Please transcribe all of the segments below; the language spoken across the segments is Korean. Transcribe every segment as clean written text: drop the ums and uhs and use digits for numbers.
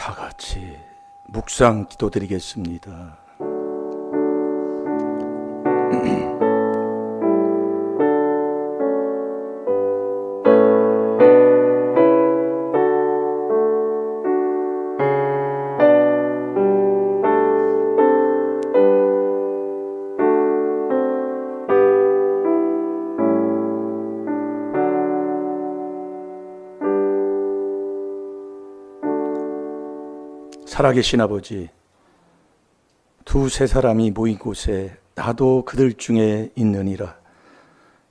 다 같이 묵상 기도드리겠습니다. 살아계신 아버지, 두세 사람이 모인 곳에 나도 그들 중에 있느니라.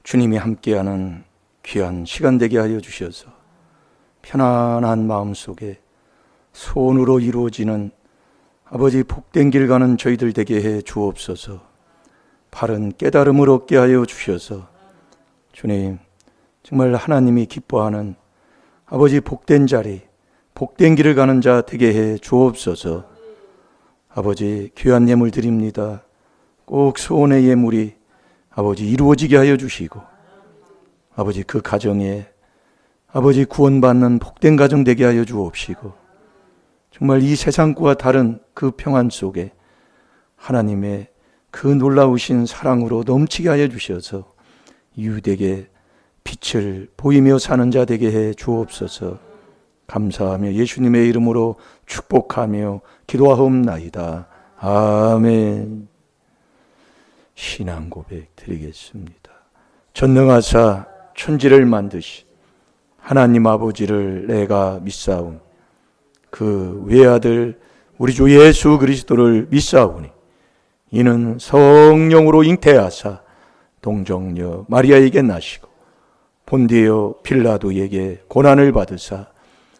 주님이 함께하는 귀한 시간 되게 하여 주셔서 편안한 마음속에 소원으로 이루어지는 아버지 복된 길 가는 저희들 되게 해 주옵소서. 바른 깨달음을 얻게 하여 주셔서 주님, 정말 하나님이 기뻐하는 아버지 복된 자리, 복된 길을 가는 자 되게 해 주옵소서. 아버지, 귀한 예물 드립니다. 꼭 소원의 예물이 아버지 이루어지게 하여 주시고, 아버지 그 가정에 아버지 구원받는 복된 가정 되게 하여 주옵시고, 정말 이 세상과 다른 그 평안 속에 하나님의 그 놀라우신 사랑으로 넘치게 하여 주셔서 이웃에게 빛을 보이며 사는 자 되게 해 주옵소서. 감사하며 예수님의 이름으로 축복하며 기도하옵나이다. 아멘. 신앙 고백 드리겠습니다. 전능하사 천지를 만드시 하나님 아버지를 내가 믿사오니 그 외아들 우리 주 예수 그리스도를 믿사오니 이는 성령으로 잉태하사 동정녀 마리아에게 나시고 본디오 빌라도에게 고난을 받으사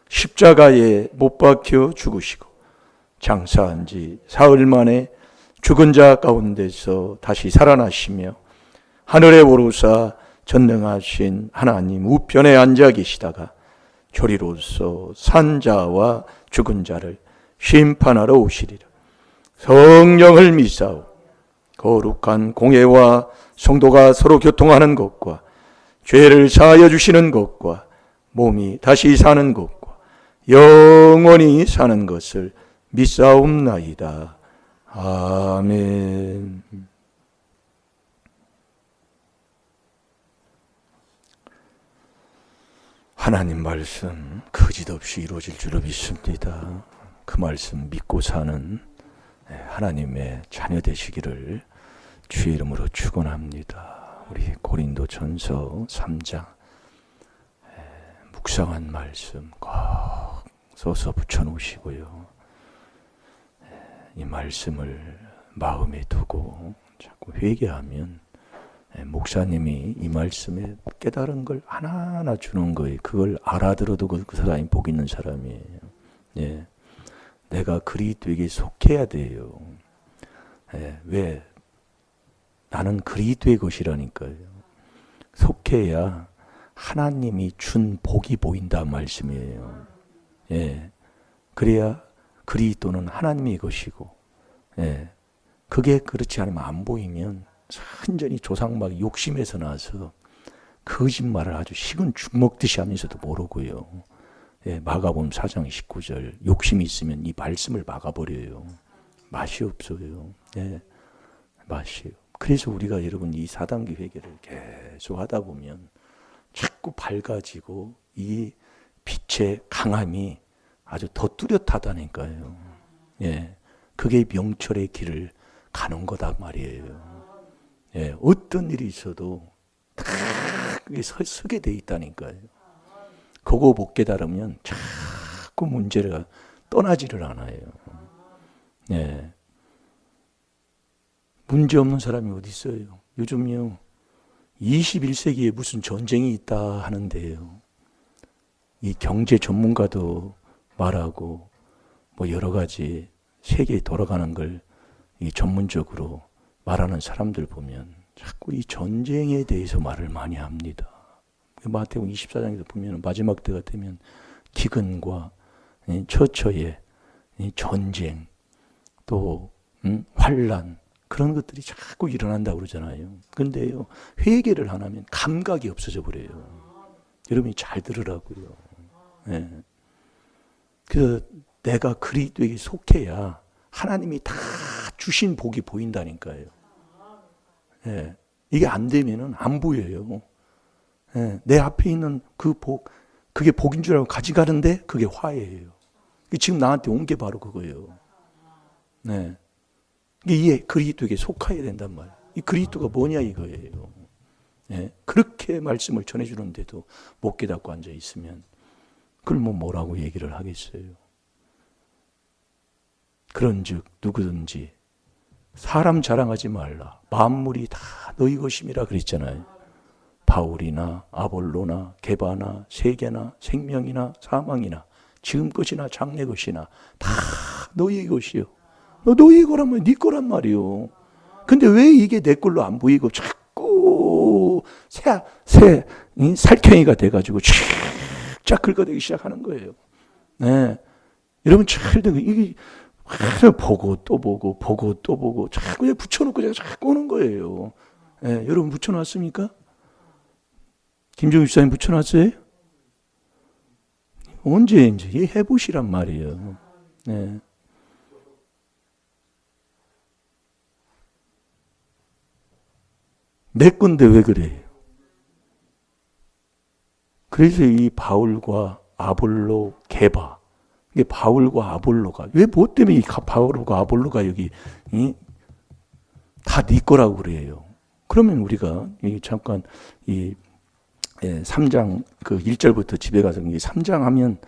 십자가에 못 박혀 죽으시고 장사한 지 사흘 만에 죽은 자 가운데서 다시 살아나시며 하늘에 오르사 전능하신 하나님 우편에 앉아 계시다가 조리로서 산 자와 죽은 자를 심판하러 오시리라. 성령을 믿사오. 거룩한 공회와 성도가 서로 교통하는 것과 죄를 사하여 주시는 것과 몸이 다시 사는 것과 영원히 사는 것을 믿사옵나이다. 아멘. 하나님 말씀 거짓없이 이루어질 줄로 믿습니다. 그 말씀 믿고 사는 하나님의 자녀 되시기를 주의 이름으로 축원합니다. 우리 고린도전서 3장 묵상한 말씀 꼭 써서 붙여놓으시고요. 이 말씀을 마음에 두고 자꾸 회개하면 목사님이 이 말씀에 깨달은 걸 하나하나 주는 거예요. 그걸 알아들어도 그 사람이 복 있는 사람이에요. 예. 내가 그리스도에게 속해야 돼요. 예. 왜? 나는 그리스도의 것이라니까요. 속해야 하나님이 준 복이 보인다 말씀이에요. 예. 그래야 그리스도는 하나님의 것이고, 예. 그게 그렇지 않으면 안 보이면 완전히 조상막 욕심에서 나서 거짓말을 아주 식은 죽 먹듯이 하면서도 모르고요. 예. 마가복음 4장 19절 욕심이 있으면 이 말씀을 막아버려요. 맛이 없어요. 예. 맛이요. 그래서 우리가 여러분 이 4단계 회개를 계속 하다 보면 자꾸 밝아지고 이 빛의 강함이 아주 더 뚜렷하다니까요. 예, 그게 명철의 길을 가는 거다 말이에요. 예, 어떤 일이 있어도 다 그게 서게 돼 있다니까요. 그거 못 깨달으면 자꾸 문제가 떠나지를 않아요. 예, 문제 없는 사람이 어디 있어요? 요즘요. 21세기에 무슨 전쟁이 있다 하는데요. 이 경제 전문가도 말하고 뭐 여러 가지 세계에 돌아가는 걸 이 전문적으로 말하는 사람들 보면 자꾸 이 전쟁에 대해서 말을 많이 합니다. 마태복음 24장에서 보면 마지막 때가 되면 기근과 처처의 전쟁 또 환란 그런 것들이 자꾸 일어난다고 그러잖아요. 근데요, 회개를 안 하면 감각이 없어져 버려요. 여러분이 잘 들으라고요. 네. 그래서 내가 그리스도에게 속해야 하나님이 다 주신 복이 보인다니까요. 예, 이게 안 되면은 안 보여요. 예, 내 앞에 있는 그 복, 그게 복인 줄 알고 가져가는데 그게 화해예요. 지금 나한테 온 게 바로 그거예요. 네. 이게 그리스도에게 속해야 된단 말이에요. 이 그리스도가 뭐냐 이거예요. 예, 그렇게 말씀을 전해주는데도 못 깨닫고 앉아 있으면 그걸 뭐라고 얘기를 하겠어요. 그런즉 누구든지 사람 자랑하지 말라. 만물이 다 너희 것임이라 그랬잖아요. 바울이나 아볼로나 게바나 세계나 생명이나 사망이나 지금 것이나 장래 것이나 다 너희 것이요. 너희 거란 네 거란 말이요. 근데 왜 이게 내 걸로 안 보이고 자꾸 살쾡이가 돼가지고 쫙 긁어대기 시작하는 거예요. 네. 여러분 잘 되고 이게 보고 또 보고 보고 또 보고 자꾸 붙여놓고 제가 자꾸 오는 거예요. 네. 여러분 붙여놨습니까? 김종일 집사님 붙여놨어요? 언제 이제 해보시란 말이에요. 네. 내 건데 왜 그래요? 그래서 이 바울과 아볼로, 게바, 이게 바울과 아볼로가 왜 뭐 때문에 이 바울과 아볼로가 여기 다 네 거라고 그래요? 그러면 우리가 잠깐 이 3장 그 1절부터 집에 가서 3장 하면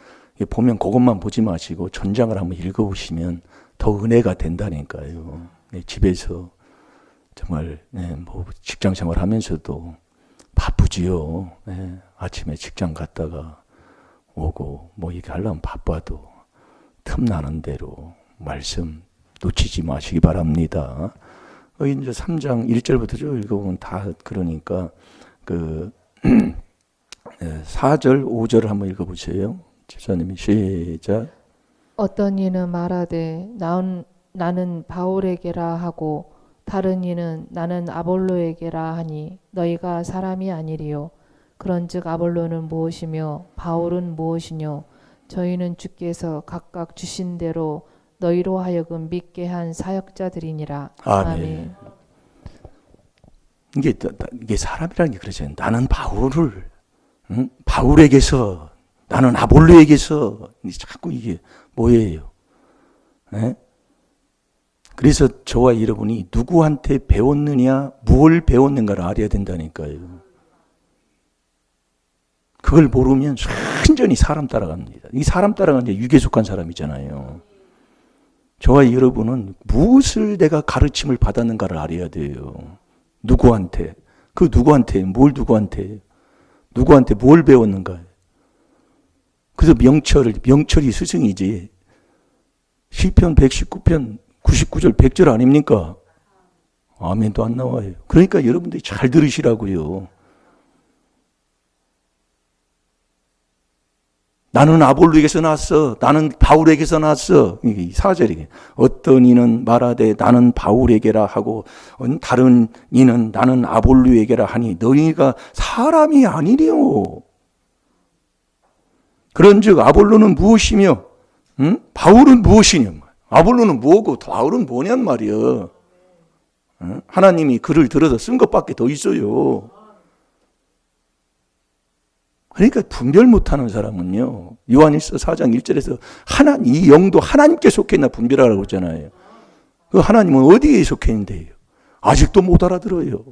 보면 그것만 보지 마시고 전장을 한번 읽어보시면 더 은혜가 된다니까요. 집에서 정말 뭐 직장 생활하면서도 바쁘지요. 아침에 직장 갔다가 오고 뭐 이렇게 하려면 바빠도 틈나는 대로 말씀 놓치지 마시기 바랍니다. 이제 3장 1절부터 쭉 읽어보면 다 그러니까 그 4절 5절을 한번 읽어보세요. 집사님이 시작. 어떤 이는 말하되 나는 바울에게라 하고 다른 이는 나는 아볼로에게라 하니 너희가 사람이 아니리요. 그런즉 아볼로는 무엇이며 바울은 무엇이뇨? 저희는 주께서 각각 주신 대로 너희로 하여금 믿게 한 사역자들이니라. 아멘. 이게 사람이라는 게 그러잖아요. 나는 바울을 바울에게서 나는 아볼로에게서 자꾸 이게 뭐예요? 그래서 저와 여러분이 누구한테 배웠느냐, 무엇을 배웠는가를 알아야 된다니까요. 그걸 모르면 완전히 사람 따라갑니다. 이 사람 따라가는 게 육에 속한 사람이잖아요. 저와 여러분은 무엇을 내가 가르침을 받았는가를 알아야 돼요. 누구한테? 그 누구한테? 누구한테 뭘 배웠는가? 그래서 명철이 스승이지. 시편 119편 99절 100절 아닙니까? 아멘도 안 나와요. 그러니까 여러분들이 잘 들으시라고요. 나는 아볼로에게서 나왔어. 나는 바울에게서 나왔어. 이게 4절이에요. 어떤 이는 말하되 나는 바울에게라 하고 다른 이는 나는 아볼로에게라 하니 너희가 사람이 아니리요. 그런즉 아볼로는 무엇이며 바울은 무엇이냐. 아볼로는 뭐고 바울은 뭐냔 말이야. 하나님이 그를 들어서 쓴 것밖에 더 있어요. 그러니까 분별 못하는 사람은요. 요한일서 4장 1절에서 이 영도 하나님께 속해 있나 분별하라고 그러잖아요. 그 하나님은 어디에 속해 있는데요? 아직도 못 알아들어요.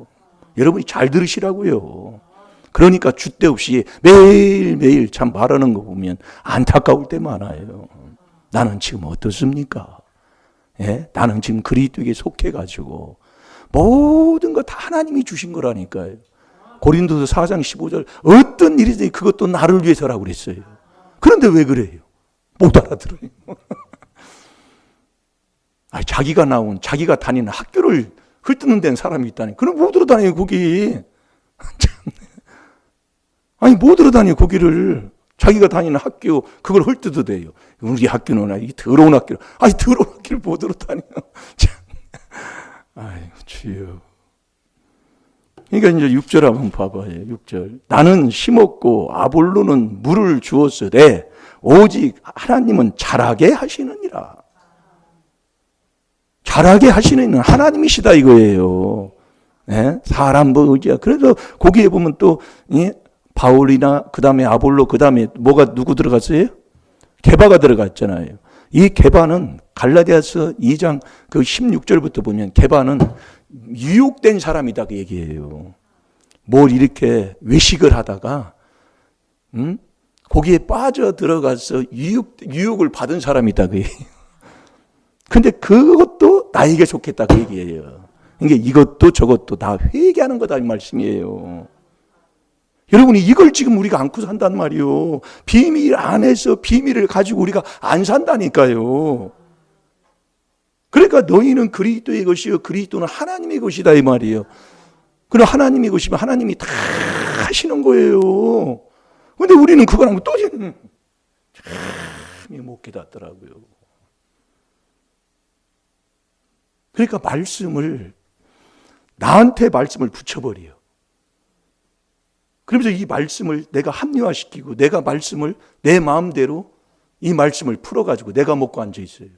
여러분이 잘 들으시라고요. 그러니까 줏대 없이 매일매일 참 말하는 거 보면 안타까울 때 많아요. 나는 지금 어떻습니까? 예? 나는 지금 그리스도에게 속해가지고 모든 거 다 하나님이 주신 거라니까요. 고린도서 4장 15절 어떤 일이든지 그것도 나를 위해서라고 그랬어요. 그런데 왜 그래요? 못 알아들어요. 자기가 다니는 학교를 훑는 데는 사람이 있다니. 그럼 못 들어다녀요 거기. 아니 못 들어다녀요 거기를. 자기가 다니는 학교 그걸 훑어도 돼요. 우리 학교는 이 더러운 학교를. 아니 더러운 학교를 못 들어다녀요. 아이고 주여. 그러니까 이제 6절 한번 봐봐요. 6절. 나는 심었고 아볼로는 물을 주었으되 오직 하나님은 잘하게 하시느니라. 잘하게 하시는 이는 하나님이시다 이거예요. 예? 사람 뭐 의지야. 그래서 거기에 보면 또 바울이나 그 다음에 아볼로 그 다음에 뭐가 누구 들어갔어요? 게바가 들어갔잖아요. 이 게바는 갈라디아서 2장 그 16절부터 보면 게바는 유혹된 사람이다 그 얘기예요. 뭘 이렇게 외식을 하다가 거기에 빠져 들어가서 유혹을 받은 사람이다 그 얘기예요. 근데 그것도 나에게 좋겠다 그 얘기예요. 그러니까 이것도 저것도 다 회개하는 거다 이 말씀이에요. 여러분이 이걸 지금 우리가 안고 산단 말이에요. 비밀 안에서 비밀을 가지고 우리가 안 산다니까요. 그러니까 너희는 그리스도의 것이요 그리스도는 하나님의 것이다 이 말이에요. 그럼 하나님의 것이면 하나님이 다 하시는 거예요. 근데 우리는 그걸 하고 또 참 못 깨닫더라고요. 그러니까 나한테 말씀을 붙여버려요. 그러면서 이 말씀을 내가 합리화시키고 내가 말씀을 내 마음대로 이 말씀을 풀어가지고 내가 먹고 앉아 있어요.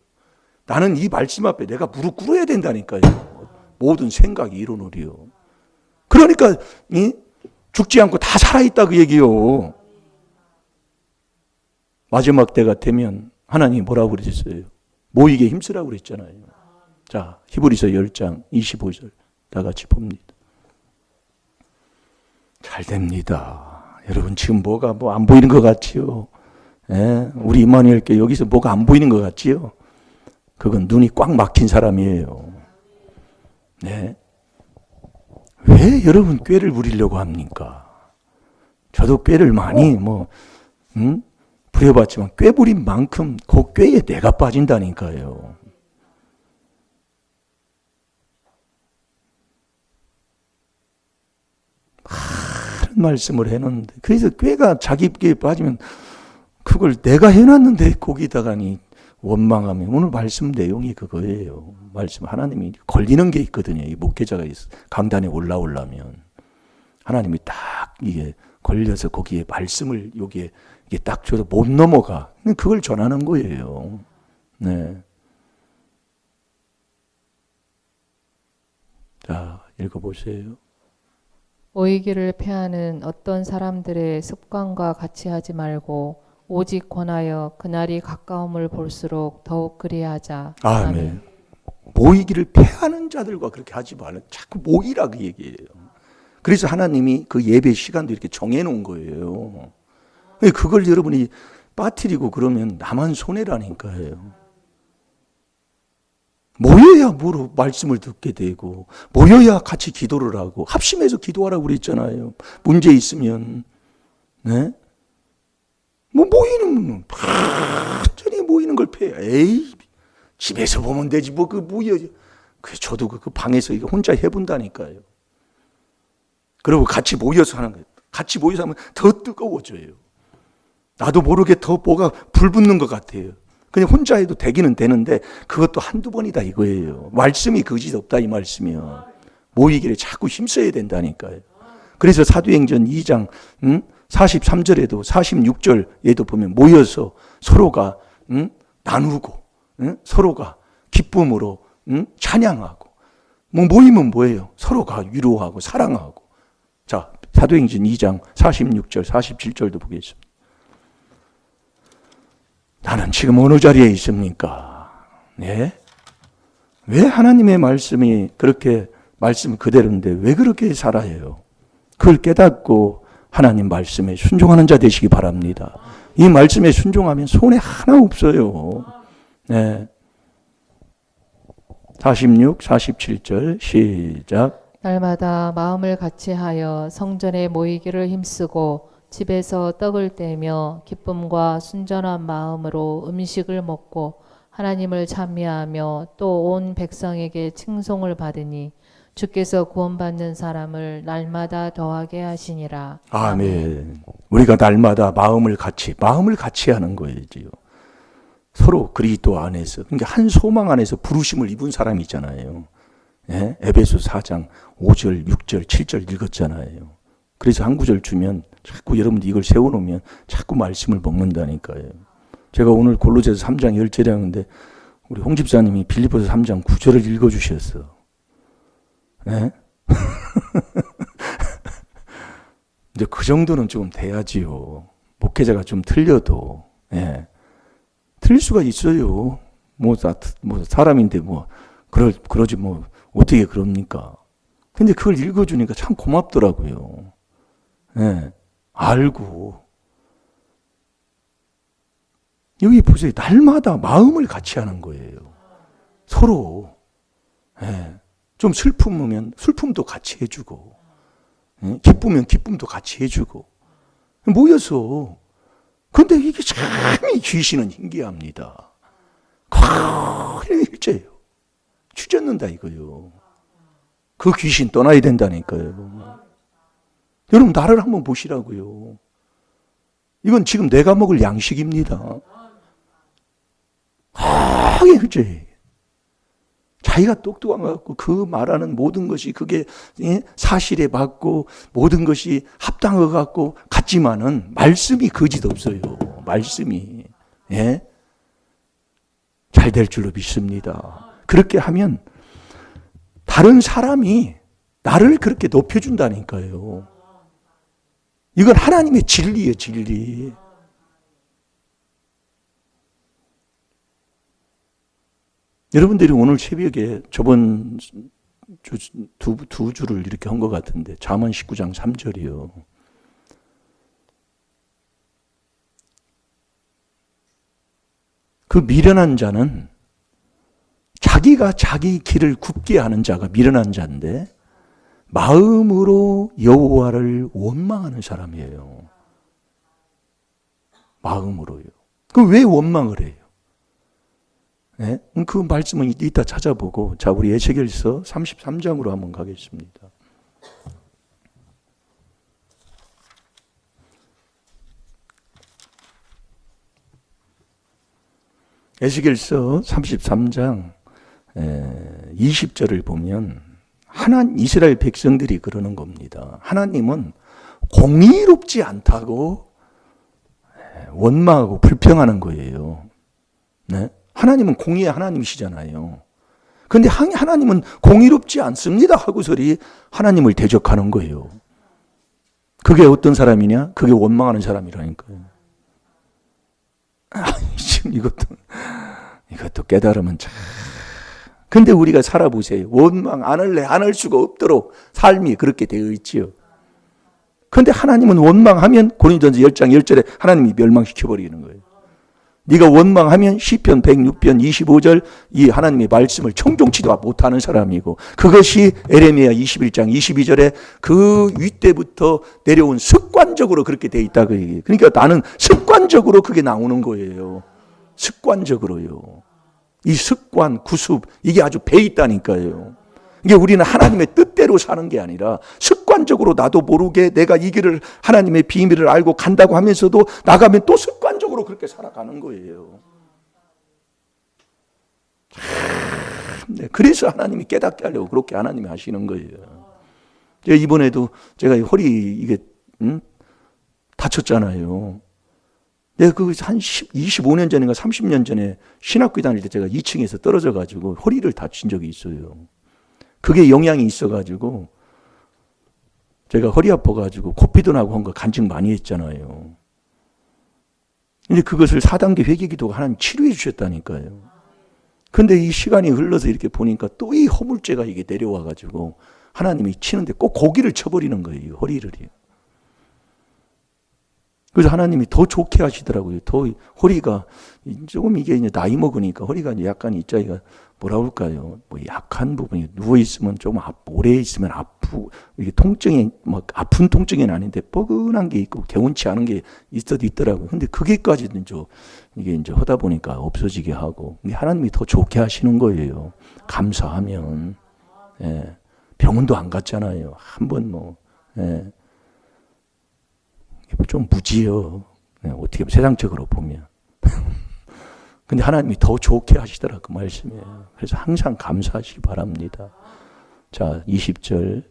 나는 이 말씀 앞에 내가 무릎 꿇어야 된다니까요. 모든 생각이 이론으로요. 그러니까 죽지 않고 다 살아있다 그 얘기요. 마지막 때가 되면 하나님이 뭐라고 그러셨어요? 모이게 힘쓰라고 그랬잖아요. 자, 히브리서 10장 25절 다 같이 봅니다. 잘 됩니다. 여러분 지금 뭐가 뭐 안 보이는 것 같지요? 예? 우리 임마누엘께 여기서 뭐가 안 보이는 것 같지요? 그건 눈이 꽉 막힌 사람이에요. 네. 왜 여러분 꾀를 부리려고 합니까? 저도 꾀를 많이 부려봤지만 꾀 부린 만큼 그 꾀에 내가 빠진다니까요. 많은 말씀을 해놓는데 그래서 꾀가 자기 꾀에 빠지면 그걸 내가 해놨는데 거기다가니 원망하면 오늘 말씀 내용이 그거예요. 말씀 하나님이 걸리는 게 있거든요. 이 목회자가 강단에 올라오려면 하나님이 딱 이게 걸려서 거기에 말씀을 여기에 이게 딱 줘도 못 넘어가. 그걸 전하는 거예요. 네. 자, 읽어보세요. 모이기를 패하는 어떤 사람들의 습관과 같이 하지 말고 오직 권하여 그날이 가까움을 볼수록 더욱 그리하자. 아멘. 모이기를 패하는 자들과 그렇게 하지 말라. 자꾸 모이라 그 얘기예요. 그래서 하나님이 그 예배 시간도 이렇게 정해놓은 거예요. 그걸 여러분이 빠뜨리고 그러면 나만 손해라니까요. 모여야 뭐로 말씀을 듣게 되고 모여야 같이 기도를 하고 합심해서 기도하라고 그랬잖아요. 문제 있으면 네? 뭐 모이는 완전히 모이는 걸 패. 에이 집에서 보면 되지 뭐 그 모여. 그 저도 그 방에서 이거 혼자 해본다니까요. 그리고 같이 모여서 하는 거예요. 같이 모여서 하면 더 뜨거워져요. 나도 모르게 더 뭐가 불 붙는 것 같아요. 그냥 혼자 해도 되기는 되는데 그것도 한두 번이다 이거예요. 말씀이 거짓 없다 이 말씀이요. 모이기를 자꾸 힘써야 된다니까요. 그래서 사도행전 2장 43절에도 46절에도 보면 모여서 서로가 나누고 서로가 기쁨으로 찬양하고 뭐 모이면 뭐예요? 서로가 위로하고 사랑하고. 자, 사도행전 2장 46절 47절도 보겠습니다. 나는 지금 어느 자리에 있습니까? 네? 왜 하나님의 말씀이 그렇게 말씀 그대로인데 왜 그렇게 살아요? 그걸 깨닫고 하나님 말씀에 순종하는 자 되시기 바랍니다. 이 말씀에 순종하면 손해 하나 없어요. 네. 46, 47절 시작. 날마다 마음을 같이하여 성전에 모이기를 힘쓰고 집에서 떡을 떼며 기쁨과 순전한 마음으로 음식을 먹고 하나님을 찬미하며 또 온 백성에게 칭송을 받으니 주께서 구원받는 사람을 날마다 더하게 하시니라. 아멘. 우리가 날마다 마음을 같이 하는 거예요. 서로 그리스도 안에서, 그러니까 한 소망 안에서 부르심을 입은 사람이 있잖아요. 예? 에베소 4장 5절, 6절, 7절 읽었잖아요. 그래서 한 구절 주면 자꾸 여러분들 이걸 세워놓으면 자꾸 말씀을 먹는다니까요. 제가 오늘 골로새서 3장 10절에 하는데 우리 홍 집사님이 빌립보서 3장 9절을 읽어주셨어. 네? 이제 그 정도는 좀 돼야지요. 목회자가 좀 틀려도. 예. 틀릴 수가 있어요. 뭐 사람인데 그러지 어떻게 그럽니까? 근데 그걸 읽어주니까 참 고맙더라고요. 예. 알고. 여기 보세요. 날마다 마음을 같이 하는 거예요. 서로. 예. 좀 슬픔이면 슬픔도 같이 해주고, 예? 기쁘면 기쁨도 같이 해주고, 모여서. 근데 이게 참 이 귀신은 신기합니다. 일제예요. 추젓는다 이거요. 그 귀신 떠나야 된다니까요. 여러분 나를 한번 보시라고요. 이건 지금 내가 먹을 양식입니다. 일제. 자기가 똑똑한 것 같고 그 말하는 모든 것이 그게 사실에 맞고 모든 것이 합당한 것 같고 같지만은 말씀이 거짓 없어요. 말씀이. 예? 잘 될 줄로 믿습니다. 그렇게 하면 다른 사람이 나를 그렇게 높여준다니까요. 이건 하나님의 진리예요, 진리. 여러분들이 오늘 새벽에 저번 두 주를 이렇게 한 것 같은데 잠언 19장 3절이요. 그 미련한 자는 자기가 자기 길을 굽게 하는 자가 미련한 자인데 마음으로 여호와를 원망하는 사람이에요. 마음으로요. 그럼 왜 원망을 해요? 네? 그 말씀은 이따 찾아보고, 자, 우리 에스겔서 33장으로 한번 가겠습니다. 에스겔서 33장 20절을 보면 이스라엘 백성들이 그러는 겁니다. 하나님은 공의롭지 않다고 원망하고 불평하는 거예요. 네? 하나님은 공의의 하나님이시잖아요. 그런데 하나님은 공의롭지 않습니다 하고서리 하나님을 대적하는 거예요. 그게 어떤 사람이냐? 그게 원망하는 사람이라니까요. 지금 이것도 깨달으면 참. 근데 우리가 살아보세요. 원망 안 할 수가 없도록 삶이 그렇게 되어 있지요. 그런데 하나님은 원망하면 고린도전서 10장 10절에 하나님이 멸망시켜버리는 거예요. 네가 원망하면 시편 106편 25절 이 하나님의 말씀을 청종치도 못하는 사람이고, 그것이 에레미야 21장 22절에 그 윗대부터 내려온 습관적으로 그렇게 돼 있다. 그러니까 나는 습관적으로 그게 나오는 거예요. 습관적으로요. 이 습관, 구습 이게 아주 배 있다니까요. 이게 우리는 하나님의 뜻대로 사는 게 아니라 습관적으로 나도 모르게 내가 이 길을 하나님의 비밀을 알고 간다고 하면서도 나가면 또 습관적으로 그렇게 살아가는 거예요. 네, 그래서 하나님이 깨닫게 하려고 그렇게 하나님이 하시는 거예요. 이번에도 제가 허리 이게 다쳤잖아요. 내가 그 한 25년 전인가 30년 전에 신학교 다닐 때 제가 2층에서 떨어져 가지고 허리를 다친 적이 있어요. 그게 영향이 있어가지고 제가 허리 아파가지고 코피도 나고 한 거 간증 많이 했잖아요. 근데 그것을 4단계 회개기도가 하나님 치료해 주셨다니까요. 근데 이 시간이 흘러서 이렇게 보니까 또 이 허물죄가 이게 내려와가지고 하나님이 치는데 꼭 고기를 쳐버리는 거예요. 허리를요. 그래서 하나님이 더 좋게 하시더라고요. 더 허리가 조금 이게 이제 나이 먹으니까 허리가 이제 약간 있자기가 뭐라 그럴까요? 뭐 약한 부분이 누워 있으면 좀 오래 있으면 이게 통증이 아픈 통증은 아닌데 뻐근한 게 있고 개운치 않은 게 있더라고요. 근데 그게까지는 이게 이제 하다 보니까 없어지게 하고, 근데 하나님이 더 좋게 하시는 거예요. 감사하면. 예. 병원도 안 갔잖아요. 한번 예. 좀 무지요. 어떻게 보면 세상적으로 보면. 근데 하나님이 더 좋게 하시더라 그 말씀이에요. 그래서 항상 감사하시기 바랍니다. 자, 20절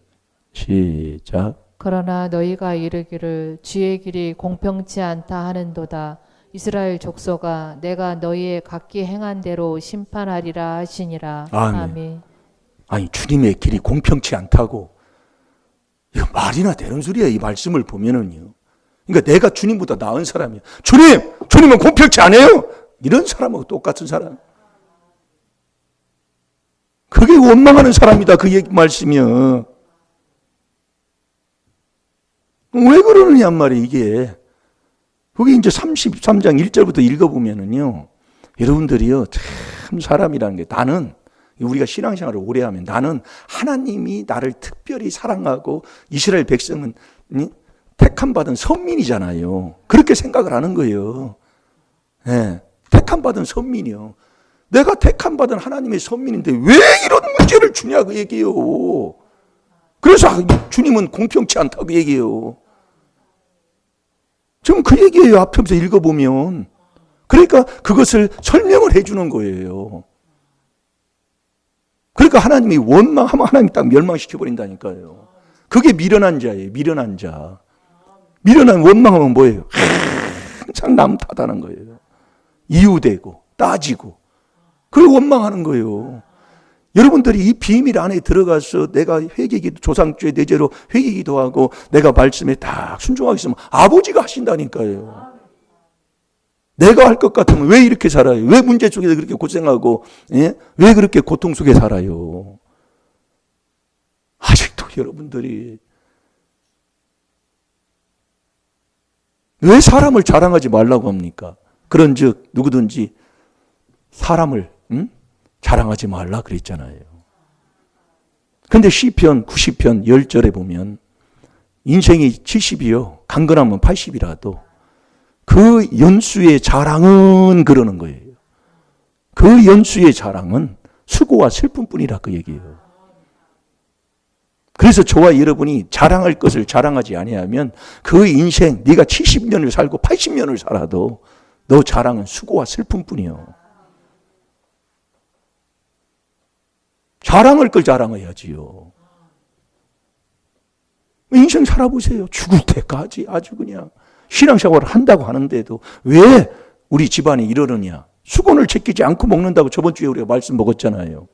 시작. 그러나 너희가 이르기를 주의 길이 공평치 않다 하는도다. 이스라엘 족속아 내가 너희의 각기 행한 대로 심판하리라 하시니라. 아멘. 아멘. 아니 주님의 길이 공평치 않다고 이거 말이나 되는 소리야. 이 말씀을 보면은요. 그러니까 내가 주님보다 나은 사람이야. 주님은 공평치 않아요. 이런 사람하고 똑같은 사람. 그게 원망하는 사람이다. 그 얘기 말씀이요. 왜 그러느냐 말이야 이게. 그게 이제 33장 1절부터 읽어보면은요. 여러분들이요. 참 사람이라는 게 나는 우리가 신앙생활을 오래 하면 나는 하나님이 나를 특별히 사랑하고 이스라엘 백성은 택함 받은 선민이잖아요. 그렇게 생각을 하는 거예요. 네. 택함 받은 선민이요. 내가 택함 받은 하나님의 선민인데 왜 이런 문제를 주냐 그 얘기예요. 그래서 주님은 공평치 않다고 얘기해요. 지금 그 얘기예요. 앞에서 읽어보면. 그러니까 그것을 설명을 해주는 거예요. 그러니까 하나님이 원망하면 하나님이 딱 멸망시켜버린다니까요. 그게 미련한 자예요. 미련한 자. 미련한 원망하면 뭐예요? 항상 남 탓하는 거예요. 이유되고 따지고 그걸 원망하는 거예요. 여러분들이 이 비밀 안에 들어가서 내가 회개기도 조상주의 내재로 회개기도하고 내가 말씀에 딱 순종하게 있으면 아버지가 하신다니까요. 내가 할 것 같으면 왜 이렇게 살아요? 왜 문제 속에서 그렇게 고생하고 왜 그렇게 고통 속에 살아요? 아직도 여러분들이 왜 사람을 자랑하지 말라고 합니까? 그런즉 누구든지 사람을 자랑하지 말라 그랬잖아요. 근데 시편 90편 10절에 보면 인생이 70이요. 강건하면 80이라도 그 연수의 자랑은 그러는 거예요. 그 연수의 자랑은 수고와 슬픔뿐이라 그 얘기예요. 그래서 저와 여러분이 자랑할 것을 자랑하지 아니하면 그 인생 네가 70년을 살고 80년을 살아도 너 자랑은 수고와 슬픔뿐이요. 자랑할 걸 자랑해야지요. 인생 살아보세요. 죽을 때까지 아주 그냥 신앙생활을 한다고 하는데도 왜 우리 집안이 이러느냐. 수건을 제끼지 않고 먹는다고 저번 주에 우리가 말씀 먹었잖아요.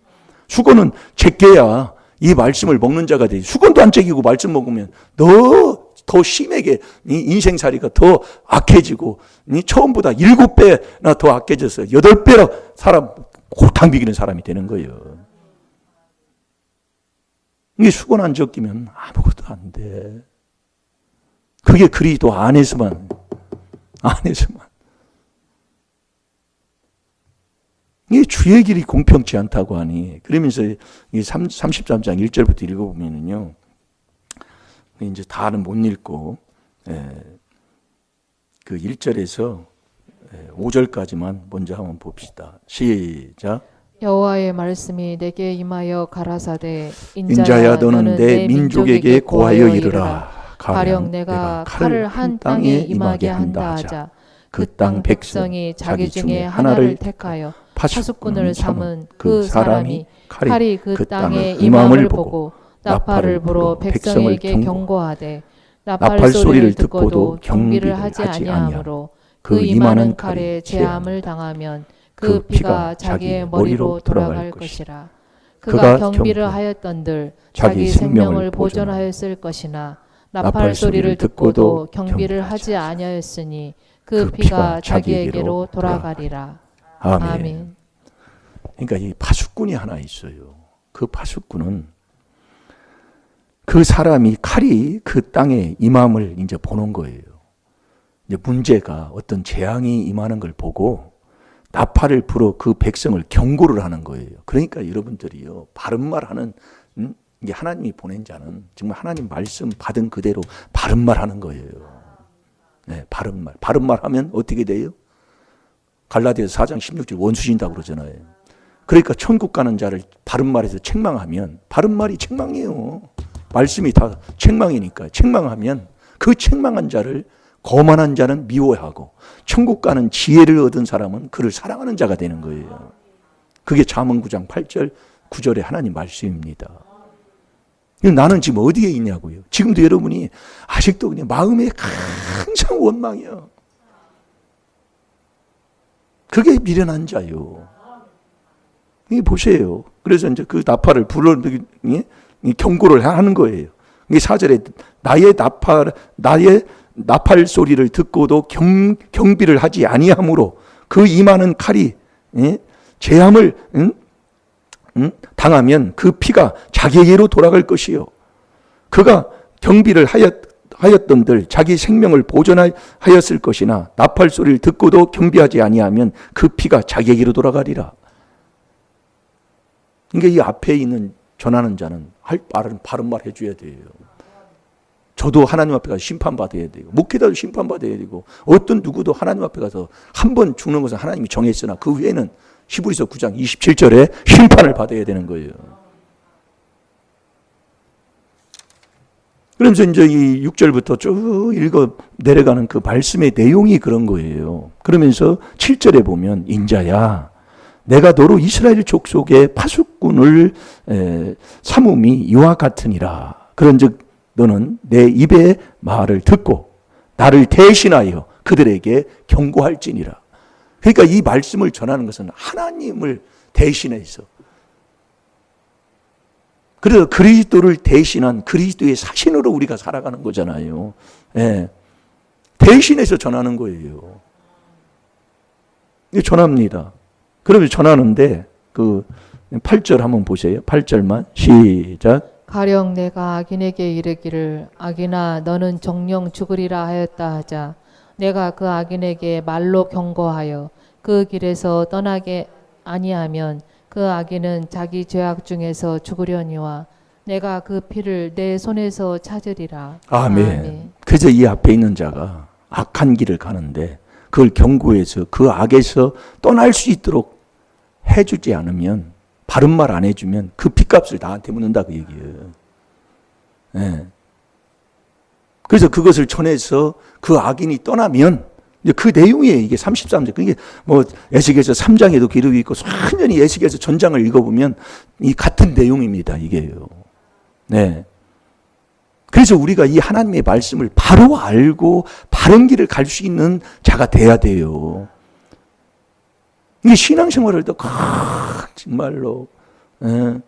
수건은 제껴야 이 말씀을 먹는 자가 되지. 수건도 안 제끼고 말씀 먹으면 더 심하게 인생살이가 더 악해지고 처음보다 7배나 더 악해져서 8배나 사람 골탕 비기는 사람이 되는 거예요. 이게 수건 안 제끼면 아무것도 안 돼. 그게 그리스도 안에서만. 이게 주의 길이 공평치 않다고 하니. 그러면서 33장 1절부터 읽어보면은요. 이제 다는 못 읽고, 그 1절에서 5절까지만 먼저 한번 봅시다. 시작. 여호와의 말씀이 내게 임하여 가라사대 인자야 너는 내 민족에게 고하여 이르라. 가령 내가 칼을 한 땅에 임하게 한다 하자. 그 땅 백성이 자기 중에 하나를 택하여 파수꾼을 삼은 그 사람이 칼이 그 땅에 임함을 보고 나팔을 불어 백성에게 경고하되 나팔 소리를 듣고도 경비를 하지 아니하므로 그 임하는 칼에 재함을 당하면 그 피가 자기의 머리로 돌아갈 것이라. 그가 경비를 하였던들 자기 생명을 보존하였을 것이나 나팔 소리를 듣고도 경비를 하지 아니하였으니 그 피가 자기에게로 돌아가리라. 아멘. 그러니까 이 파수꾼이 하나 있어요. 그 파수꾼은 그 사람이 칼이 그 땅에 임함을 이제 보는 거예요. 이제 문제가 어떤 재앙이 임하는 걸 보고 나팔을 불어 그 백성을 경고를 하는 거예요. 그러니까 여러분들이요, 바른 말 하는, 이게 하나님이 보낸 자는 정말 하나님 말씀 받은 그대로 바른 말 하는 거예요. 네, 바른 말. 바른 말 하면 어떻게 돼요? 갈라디아서 4장 16절 원수신다고 그러잖아요. 그러니까 천국 가는 자를 바른 말에서 책망하면 바른 말이 책망이에요. 말씀이 다 책망이니까. 책망하면 그 책망한 자를 거만한 자는 미워하고 천국 가는 지혜를 얻은 사람은 그를 사랑하는 자가 되는 거예요. 그게 잠언 9장 8절 9절의 하나님 말씀입니다. 나는 지금 어디에 있냐고요. 지금도 여러분이 아직도 그냥 마음에 항상 원망이요. 그게 미련한 자요. 이 보세요. 그래서 이제 그 나팔을 불어 경고를 하는 거예요. 이게 4절에 나의 나팔 소리를 듣고도 경비를 하지 아니함으로 그 임하는 칼이 재함을 당하면 그 피가 자기에게로 돌아갈 것이요. 그가 경비를 하였던들 자기 생명을 보존하였을 것이나 나팔 소리를 듣고도 경비하지 아니하면 그 피가 자기에게로 돌아가리라. 그러니까 이 앞에 있는 전하는 자는 바른 말 해줘야 돼요. 저도 하나님 앞에 가서 심판받아야 되고, 목회자도 심판받아야 되고, 어떤 누구도 하나님 앞에 가서 한 번 죽는 것은 하나님이 정했으나 그 후에는 히브리서 9장 27절에 심판을 받아야 되는 거예요. 그러면서 이제 이 6절부터 쭉 읽어 내려가는 그 말씀의 내용이 그런 거예요. 그러면서 7절에 보면 인자야 내가 너로 이스라엘 족속의 파수꾼을 삼음이 이와 같으니라. 그런즉 너는 내 입의 말을 듣고 나를 대신하여 그들에게 경고할지니라. 그러니까 이 말씀을 전하는 것은 하나님을 대신해서, 그래서 그리스도를 대신한 그리스도의 사신으로 우리가 살아가는 거잖아요. 예. 대신해서 전하는 거예요. 전합니다. 그러면 전하는데 그 8절 한번 보세요. 8절만 시작. 가령 내가 악인에게 이르기를 악인아 너는 정령 죽으리라 하였다 하자 내가 그 악인에게 말로 경고하여 그 길에서 떠나게 아니하면 그 악인은 자기 죄악 중에서 죽으려니와 내가 그 피를 내 손에서 찾으리라. 아멘. 그래서 이 앞에 있는 자가 악한 길을 가는데 그걸 경고해서 그 악에서 떠날 수 있도록 해주지 않으면, 바른 말 안 해주면 그 핏값을 나한테 묻는다 그 얘기예요. 네. 그래서 그것을 전해서 그 악인이 떠나면 이제 그 내용이에요. 이게 33절. 그게 뭐 에스겔서 3장에도 기록이 있고 완전히 에스겔서 전장을 읽어보면 이 같은 내용입니다. 이게요. 네. 그래서 우리가 이 하나님의 말씀을 바로 알고 바른 길을 갈 수 있는 자가 돼야 돼요. 이게 신앙생활을 더 정말로. 네.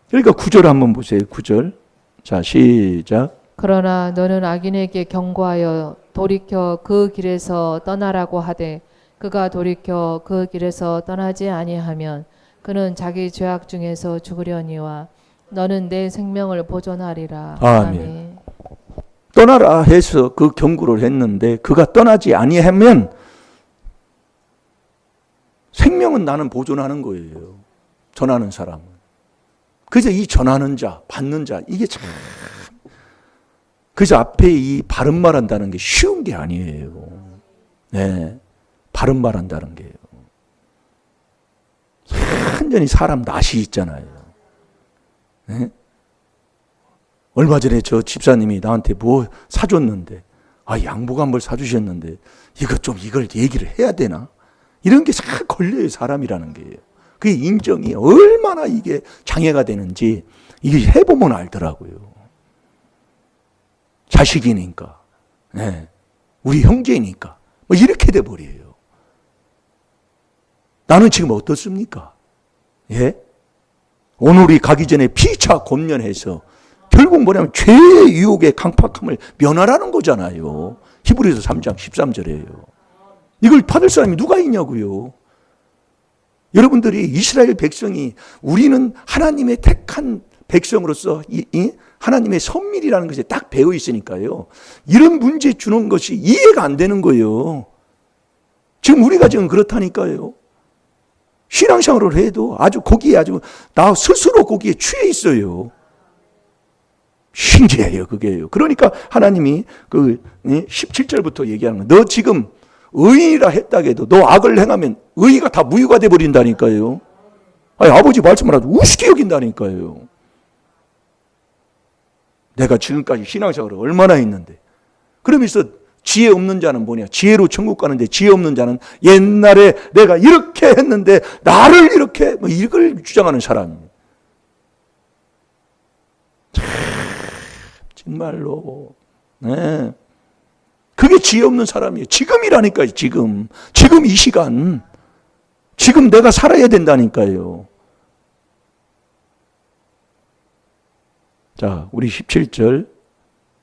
그러니까 9절 한번 보세요. 9절. 자, 시작. 그러나 너는 악인에게 경고하여 돌이켜 그 길에서 떠나라고 하되 그가 돌이켜 그 길에서 떠나지 아니하면 그는 자기 죄악 중에서 죽으려니와 너는 내 생명을 보존하리라. 아멘. 떠나라 해서 그 경고를 했는데 그가 떠나지 아니하면 생명은 나는 보존하는 거예요. 전하는 사람은. 그래서 이 전하는 자, 받는 자, 이게 참. 그래서 앞에 이 바른 말 한다는 게 쉬운 게 아니에요. 네. 바른 말 한다는 게요. 완전히 사람 낯이 있잖아요. 네? 얼마 전에 저 집사님이 나한테 뭐 사줬는데, 양복 한 벌 사주셨는데, 이걸 얘기를 해야 되나? 이런 게 잘 걸려요, 사람이라는 게요. 그게 인정이 얼마나 이게 장애가 되는지, 이게 해보면 알더라고요. 자식이니까, 네. 우리 형제니까, 뭐 이렇게 돼버려요. 나는 지금 어떻습니까? 예? 오늘이 가기 전에 피차 권면해서 결국 뭐냐면 죄의 유혹의 강팍함을 면하라는 거잖아요. 히브리서 3장 13절이에요. 이걸 받을 사람이 누가 있냐고요. 여러분들이 이스라엘 백성이 우리는 하나님의 택한 백성으로서 이 하나님의 선밀이라는 것에 딱 배어 있으니까요. 이런 문제 주는 것이 이해가 안 되는 거예요. 지금 우리가 지금 그렇다니까요. 신앙생활을 해도 거기에 나 스스로 거기에 취해 있어요. 신기해요, 그게요. 그러니까 하나님이 17절부터 얘기하는 거예요. 너 지금 의인이라 했다 해도 너 악을 행하면 의의가 다 무효가 돼 버린다니까요. 아버지 말씀을 아주 우습게 여긴다니까요. 내가 지금까지 신앙생활을 얼마나 했는데. 그러면서 지혜 없는 자는 뭐냐? 지혜로 천국 가는데 지혜 없는 자는 옛날에 내가 이렇게 했는데 나를 이렇게 이걸 주장하는 사람이에요. 정말로. 네. 그게 지혜 없는 사람이에요. 지금이라니까요. 지금 이 시간, 지금 내가 살아야 된다니까요. 자, 우리 17절,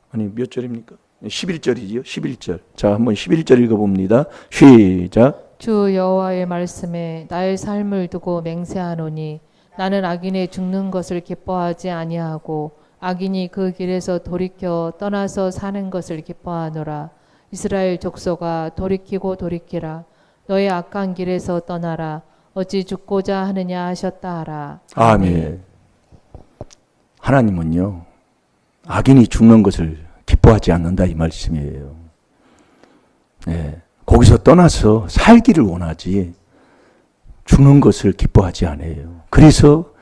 아니 몇 절입니까? 11절이지요. 11절. 자, 한번 11절 읽어봅니다. 시작. 주 여호와의 말씀에 나의 삶을 두고 맹세하노니 나는 악인의 죽는 것을 기뻐하지 아니하고 악인이 그 길에서 돌이켜 떠나서 사는 것을 기뻐하노라. 이스라엘 족속아 돌이키고 돌이키라. 너의 악한 길에서 떠나라. 어찌 죽고자 하느냐 하셨다 하라. 아멘. 하나님은요, 악인이 죽는 것을 기뻐하지 않는다 이 말씀이에요. 네, 거기서 떠나서 살기를 원하지 죽는 것을 기뻐하지 않아요. 그래서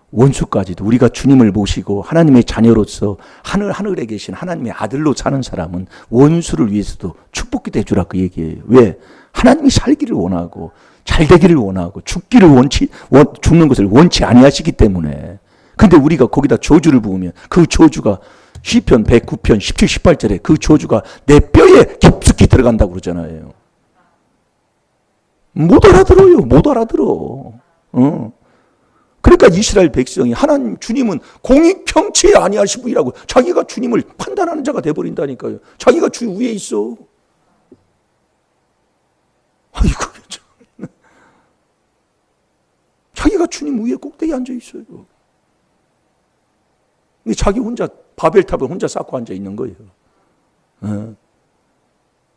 원수까지도 우리가 주님을 모시고 하나님의 자녀로서 하늘에 계신 하나님의 아들로 사는 사람은 원수를 위해서도 축복이 되주라 그 얘기예요. 왜? 하나님이 살기를 원하고 잘 되기를 원하고 죽는 것을 원치 아니하시기 때문에. 근데 우리가 거기다 저주를 부으면 그 저주가 시편 109편 17, 18절에 그 저주가 내 뼈에 깊숙이 들어간다고 그러잖아요. 못 알아들어요. 못 알아들어. 그러니까 이스라엘 백성이 하나님 주님은 공의평치 아니하신 분이라고 자기가 주님을 판단하는 자가 돼버린다니까요. 자기가 주 위에 있어. 아이고 참. 자기가 주님 위에 꼭대기에 앉아 있어요. 자기 혼자 바벨탑을 혼자 쌓고 앉아 있는 거예요.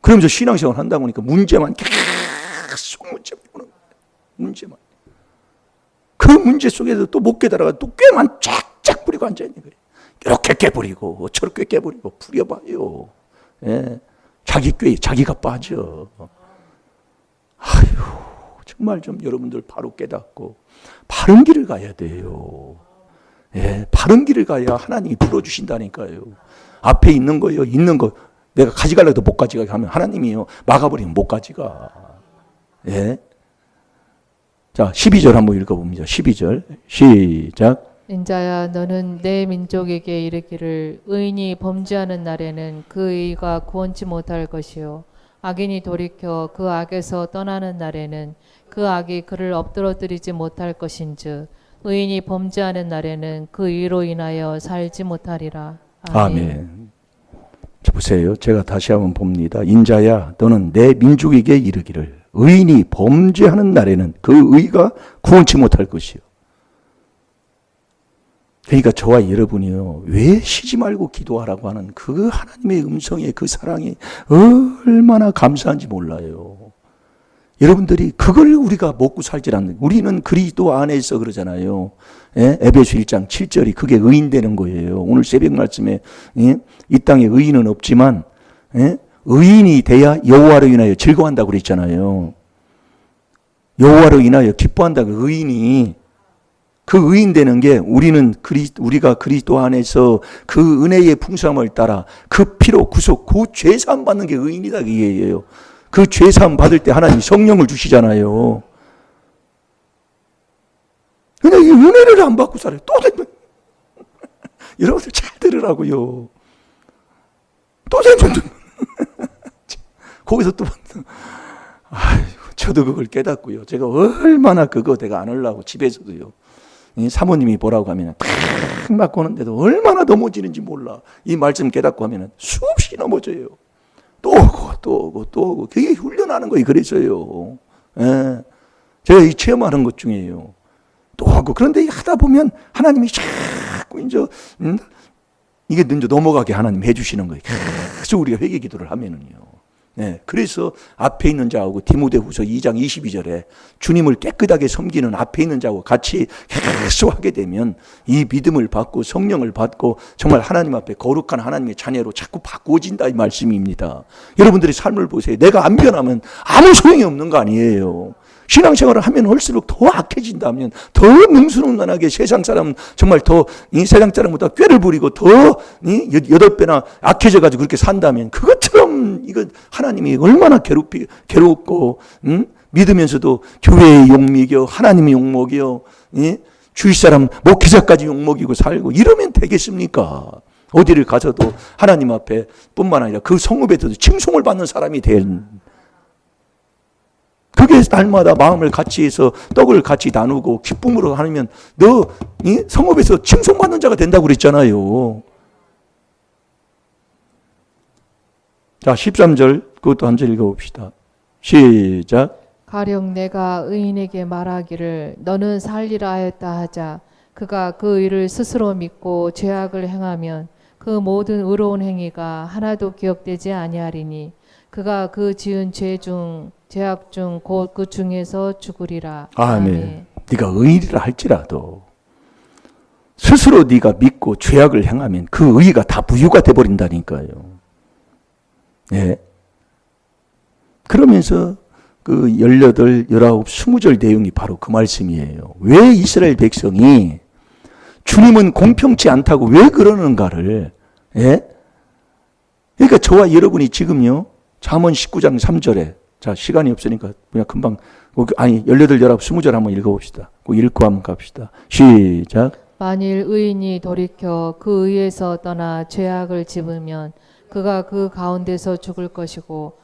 그러면서 신앙생활 한다고 하니까 문제만 계속 문제만. 그 문제 속에서 또 못 깨달아가 또 꾀만 쫙쫙 부리고 앉아 있는 거예요. 이렇게 깨버리고 저렇게 깨버리고 부려봐요. 예. 자기 꾀에 자기가 빠져. 아유, 정말 좀 여러분들 바로 깨닫고 바른 길을 가야 돼요. 예, 바른 길을 가야 하나님이 풀어주신다니까요. 앞에 있는 거예요. 있는 거 내가 가져가려도 못 가져가게 하면 하나님이요 막아버리면 못 가져가. 예. 자, 12절 한번 읽어봅니다. 12절 시작. 인자야 너는 내 민족에게 이르기를 의인이 범죄하는 날에는 그 의가 구원치 못할 것이요 악인이 돌이켜 그 악에서 떠나는 날에는 그 악이 그를 엎드러뜨리지 못할 것인즉 의인이 범죄하는 날에는 그 의로 인하여 살지 못하리라. 아멘. 자, 보세요. 제가 다시 한번 봅니다. 인자야 너는 내 민족에게 이르기를 의인이 범죄하는 날에는 그 의가 구원치 못할 것이요. 그러니까 저와 여러분이요 왜 쉬지 말고 기도하라고 하는 그 하나님의 음성에 그 사랑이 얼마나 감사한지 몰라요. 여러분들이 그걸 우리가 먹고 살질 않는, 우리는 그리스도 안에서 그러잖아요. 예? 에베소 1장 7절이 그게 의인 되는 거예요. 오늘 새벽 말씀에 예? 이 땅에 의인은 없지만 예? 의인이 돼야 여호와로 인하여 즐거워한다고 그랬잖아요. 여호와로 인하여 기뻐한다고. 의인이 그 의인 되는 게 우리가 그리스도 안에서 그 은혜의 풍성함을 따라 그 피로 구속, 그 죄사함 받는 게 의인이다 이게예요. 그 죄사함 받을 때 하나님이 성령을 주시잖아요. 근데 이 은혜를 안 받고 살아요. 또 여러분들 잘 들으라고요. 또 거기서 또 아이고, 저도 그걸 깨닫고요. 제가 얼마나 그거 내가 안 하려고 집에서도요. 사모님이 뭐라고 하면 탁 맞고 오는데도 얼마나 넘어지는지 몰라. 이 말씀 깨닫고 하면 수없이 넘어져요. 또 오고. 그게 훈련하는 거예요. 그래서요. 예. 제가 이 체험하는 것 중에요. 또 하고. 그런데 하다 보면 하나님이 자꾸 이제 넘어가게 하나님 해주시는 거예요. 계속 우리가 회개 기도를 하면은요. 네, 그래서 앞에 있는 자하고 디모데후서 2장 22절에 주님을 깨끗하게 섬기는 앞에 있는 자하고 같이 계속 하게 되면 이 믿음을 받고 성령을 받고 정말 하나님 앞에 거룩한 하나님의 자녀로 자꾸 바꾸어진다 이 말씀입니다. 여러분들의 삶을 보세요. 내가 안 변하면 아무 소용이 없는 거 아니에요. 신앙생활을 하면 할수록 더 악해진다면 더 능수능란하게 세상 사람은 정말 더 이 세상 사람보다 꾀를 부리고 더 8배나 악해져가지고 그렇게 산다면 그것처럼 이거 하나님이 얼마나 괴롭고 믿으면서도 교회의 욕먹여 하나님의 욕먹여 주위 사람 목회자까지 욕먹이고 살고 이러면 되겠습니까? 어디를 가서도 하나님 앞에 뿐만 아니라 그 성읍에서도 칭송을 받는 사람이 된, 그게 날마다 마음을 같이 해서 떡을 같이 나누고 기쁨으로 하면 너 성읍에서 칭송받는 자가 된다고 그랬잖아요. 자, 13절 그것도 한 절 읽어봅시다. 시작. 가령 내가 의인에게 말하기를 너는 살리라 하였다 하자 그가 그 일을 스스로 믿고 죄악을 행하면 그 모든 의로운 행위가 하나도 기억되지 아니하리니 그가 그 지은 죄악 중 곧 그 중에서 죽으리라. 아멘. 네가 의인이라 할지라도 스스로 네가 믿고 죄악을 행하면 그 의가 다 무효가 돼버린다니까요. 네. 그러면서 그 18, 19, 20절 내용이 바로 그 말씀이에요. 왜 이스라엘 백성이 주님은 공평치 않다고 왜 그러는가를, 예? 그러니까 저와 여러분이 지금요, 잠언 19장 3절에, 자, 시간이 없으니까 그냥 금방, 18, 19, 20절 한번 읽어봅시다. 그 읽고 한번 갑시다. 시작. 만일 의인이 돌이켜 그 의에서 떠나 죄악을 집으면 그가 그 가운데서 죽을 것이고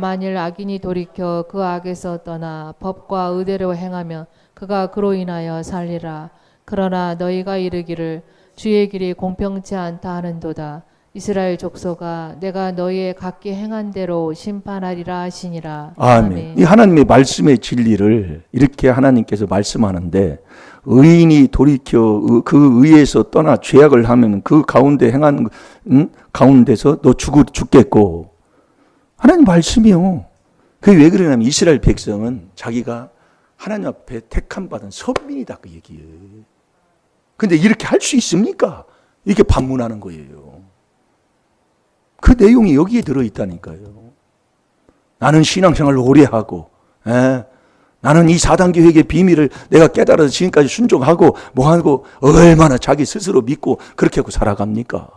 만일 악인이 돌이켜 그 악에서 떠나 법과 의대로 행하면 그가 그로 인하여 살리라. 그러나 너희가 이르기를 주의 길이 공평치 않다 하는도다. 이스라엘 족속아 내가 너희의 각기 행한 대로 심판하리라 하시니라. 아멘. 이 하나님의 말씀의 진리를 이렇게 하나님께서 말씀하는데 의인이 돌이켜 그 의에서 떠나 죄악을 하면 그 가운데 행한 가운데서 너 죽겠고 하나님 말씀이요. 그게 왜 그러냐면 이스라엘 백성은 자기가 하나님 앞에 택함 받은 선민이다 그 얘기예요. 근데 이렇게 할 수 있습니까? 이렇게 반문하는 거예요. 그 내용이 여기에 들어있다니까요. 나는 신앙생활을 오래 하고, 나는 이 4단계회의 비밀을 내가 깨달아서 지금까지 순종하고 뭐하고 얼마나 자기 스스로 믿고 그렇게 하고 살아갑니까?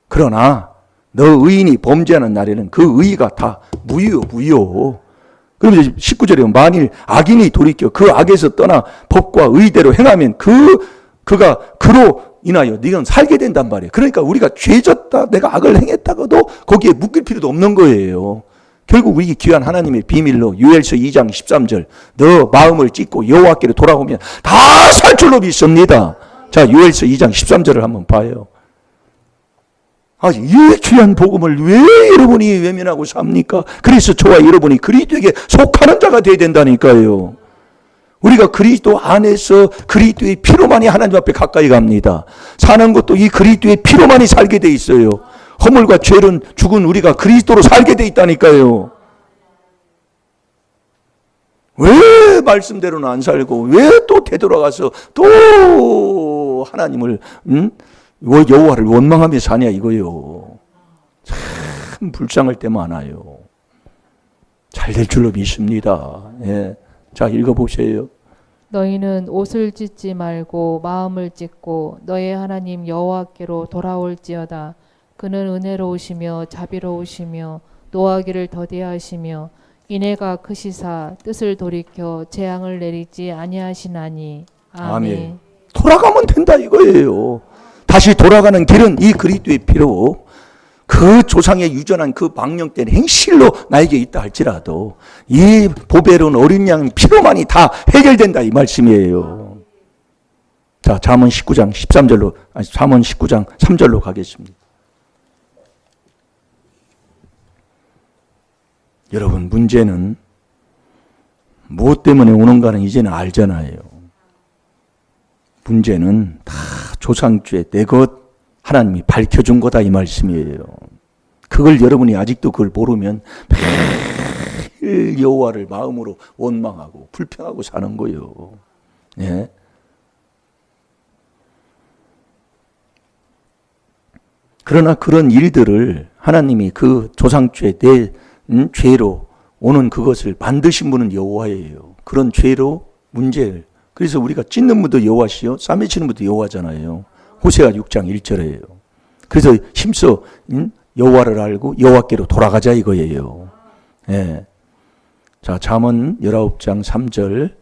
그러나 너 의인이 범죄하는 날에는 그 의의가 다 무효. 그러면 19절에 보면 만일 악인이 돌이켜 그 악에서 떠나 법과 의대로 행하면 그가 그로 인하여 네가 살게 된단 말이에요. 그러니까 우리가 죄졌다, 내가 악을 행했다고도 거기에 묶일 필요도 없는 거예요. 결국 우리 귀한 하나님의 비밀로 요엘서 2장 13절 너 마음을 찢고 여호와께로 돌아오면 다 살 줄로 믿습니다. 자, 요엘서 2장 13절을 한번 봐요. 이 귀한 복음을 왜 여러분이 외면하고 삽니까? 그래서 저와 여러분이 그리스도에게 속하는 자가 되어야 된다니까요. 우리가 그리스도 안에서 그리스도의 피로만이 하나님 앞에 가까이 갑니다. 사는 것도 이 그리스도의 피로만이 살게 돼 있어요. 허물과 죄는 죽은 우리가 그리스도로 살게 돼 있다니까요. 왜 말씀대로는 안 살고 왜 또 되돌아가서 또 하나님을 여호와를 원망하며 사냐 이거요. 참 불쌍할 때 많아요. 잘 될 줄로 믿습니다. 예. 자, 읽어보세요. 너희는 옷을 찢지 말고 마음을 찢고 너희 하나님 여호와께로 돌아올지어다. 그는 은혜로우시며 자비로우시며 노하기를 더디하시며 인애가 크시사 뜻을 돌이켜 재앙을 내리지 아니하시나니. 아멘. 돌아가면 된다 이거예요. 다시 돌아가는 길은 이 그리스도의 피로 그 조상의 유전한 그 망령된 행실로 나에게 있다 할지라도 이 보배로운 어린 양 피로만이 다 해결된다 이 말씀이에요. 자, 잠언 19장 13절로 잠언 19장 3절로 가겠습니다. 여러분, 문제는 무엇 때문에 오는가는 이제는 알잖아요. 문제는 다 조상죄 내 것 하나님이 밝혀준 거다 이 말씀이에요. 그걸 여러분이 아직도 그걸 모르면 매일 여호와를 마음으로 원망하고 불평하고 사는 거예요. 예. 그러나 그런 일들을 하나님이 그 조상죄 내 죄로 오는 그것을 만드신 분은 여호와예요. 그런 죄로 문제를. 그래서 우리가 찢는 분도 여호와시요 싸매치는 분도 여호와잖아요. 호세아 6장 1절에요. 그래서 힘써 여호와를 알고 여호와께로 돌아가자 이거예요. 예. 자, 잠언 19장 3절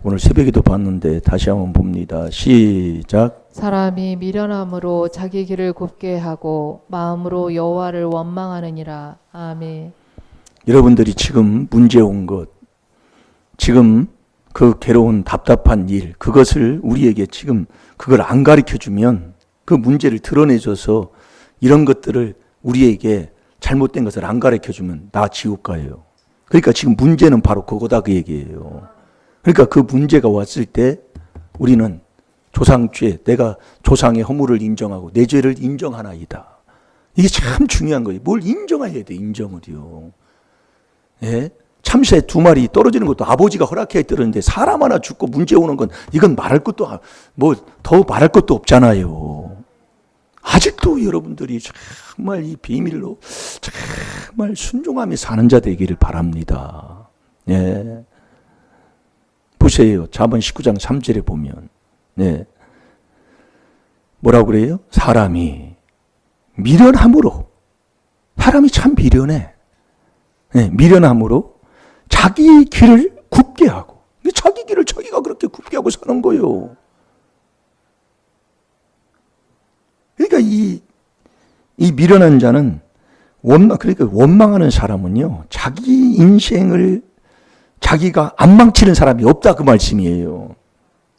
오늘 새벽에도 봤는데 다시 한번 봅니다. 시작. 사람이 미련함으로 자기 길을 굽게 하고 마음으로 여호와를 원망하느니라. 아멘. 여러분들이 지금 문제 온 것, 지금 그 괴로운 답답한 일, 그것을 우리에게 지금 그걸 안 가르쳐주면, 그 문제를 드러내줘서 이런 것들을 우리에게 잘못된 것을 안 가르쳐주면 나 지옥 가요. 그러니까 지금 문제는 바로 그거다, 그 얘기예요. 그러니까 그 문제가 왔을 때 우리는 조상죄, 내가 조상의 허물을 인정하고 내 죄를 인정하나이다. 이게 참 중요한 거예요. 뭘 인정해야 돼, 인정을요. 예? 참새 2마리 떨어지는 것도 아버지가 허락해 떨어졌는데 사람 하나 죽고 문제 오는 건 이건 말할 것도, 뭐 더 말할 것도 없잖아요. 아직도 여러분들이 정말 이 비밀로 정말 순종하며 사는 자 되기를 바랍니다. 예. 보세요. 잠언 19장 3절에 보면, 네. 뭐라고 그래요? 사람이 미련함으로, 사람이 참 미련해. 네, 미련함으로 자기 길을 굽게 하고, 자기 길을 자기가 그렇게 굽게 하고 사는 거예요. 그러니까 이 미련한 자는 그러니까 원망하는 사람은요, 자기 인생을 자기가 안 망치는 사람이 없다, 그 말씀이에요.